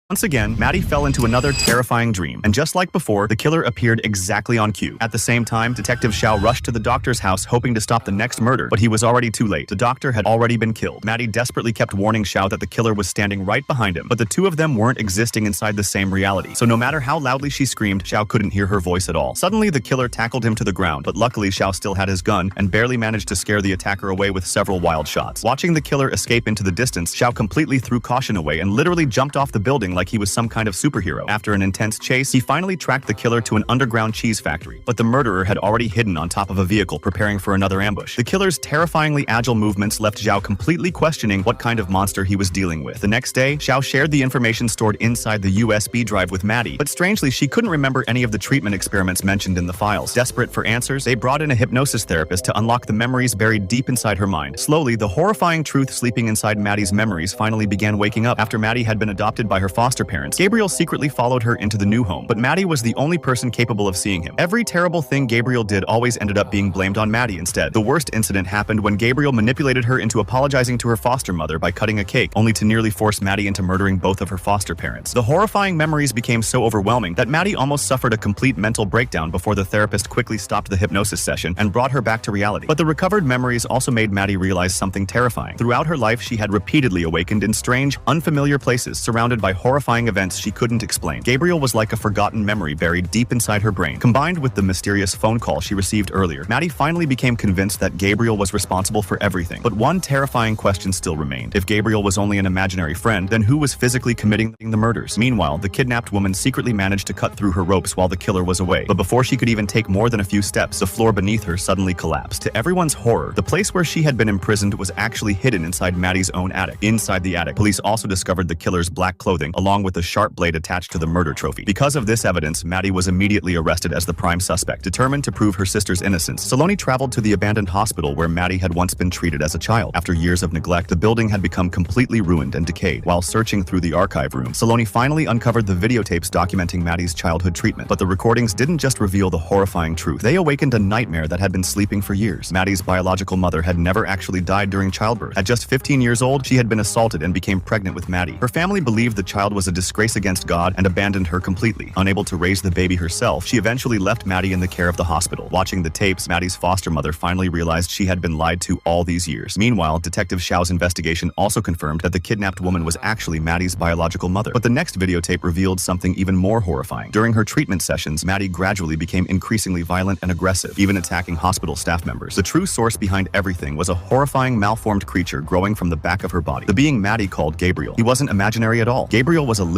Once again, Maddie fell into another terrifying dream, and just like before, the killer appeared exactly on cue. At the same time, Detective Xiao rushed to the doctor's house hoping to stop the next murder, but he was already too late. The doctor had already been killed. Maddie desperately kept warning Xiao that the killer was standing right behind him, but the two of them weren't existing inside the same reality, so no matter how loudly she screamed, Xiao couldn't hear her voice at all. Suddenly, the killer tackled him to the ground, but luckily Xiao still had his gun and barely managed to scare the attacker away with several wild shots. Watching the killer escape into the distance, Xiao completely threw caution away and literally jumped off the building like he was some kind of superhero. After an intense chase, he finally tracked the killer to an underground cheese factory, but the murderer had already hidden on top of a vehicle preparing for another ambush. The killer's terrifyingly agile movements left Xiao completely questioning what kind of monster he was dealing with. The next day, Xiao shared the information stored inside the USB drive with Maddie, but strangely, she couldn't remember any of the treatment experiments mentioned in the files. Desperate for answers, they brought in a hypnosis therapist to unlock the memories buried deep inside her mind. Slowly, the horrifying truth sleeping inside Maddie's memories finally began waking up. After Maddie had been adopted by her foster parents, Gabriel secretly followed her into the new home, but Maddie was the only person capable of seeing him. Every terrible thing Gabriel did always ended up being blamed on Maddie instead. The worst incident happened when Gabriel manipulated her into apologizing to her foster mother by cutting a cake, only to nearly force Maddie into murdering both of her foster parents. The horrifying memories became so overwhelming that Maddie almost suffered a complete mental breakdown before the therapist quickly stopped the hypnosis session and brought her back to reality. But the recovered memories also made Maddie realize something terrifying. Throughout her life, she had repeatedly awakened in strange, unfamiliar places surrounded by horrifying events she couldn't explain. Gabriel was like a forgotten memory buried deep inside her brain. Combined with the mysterious phone call she received earlier, Maddie finally became convinced that Gabriel was responsible for everything. But one terrifying question still remained. If Gabriel was only an imaginary friend, then who was physically committing the murders? Meanwhile, the kidnapped woman secretly managed to cut through her ropes while the killer was away. But before she could even take more than a few steps, the floor beneath her suddenly collapsed. To everyone's horror, the place where she had been imprisoned was actually hidden inside Maddie's own attic. Inside the attic, police also discovered the killer's black clothing, along with a sharp blade attached to the murder trophy. Because of this evidence, Maddie was immediately arrested as the prime suspect. Determined to prove her sister's innocence, Saloni traveled to the abandoned hospital where Maddie had once been treated as a child. After years of neglect, the building had become completely ruined and decayed. While searching through the archive room, Saloni finally uncovered the videotapes documenting Maddie's childhood treatment. But the recordings didn't just reveal the horrifying truth. They awakened a nightmare that had been sleeping for years. Maddie's biological mother had never actually died during childbirth. At just 15 years old, she had been assaulted and became pregnant with Maddie. Her family believed the child was a disgrace against God and abandoned her completely. Unable to raise the baby herself, she eventually left Maddie in the care of the hospital. Watching the tapes, Maddie's foster mother finally realized she had been lied to all these years. Meanwhile, Detective Xiao's investigation also confirmed that the kidnapped woman was actually Maddie's biological mother. But the next videotape revealed something even more horrifying. During her treatment sessions, Maddie gradually became increasingly violent and aggressive, even attacking hospital staff members. The true source behind everything was a horrifying, malformed creature growing from the back of her body. The being Maddie called Gabriel. He wasn't imaginary at all. Gabriel was a living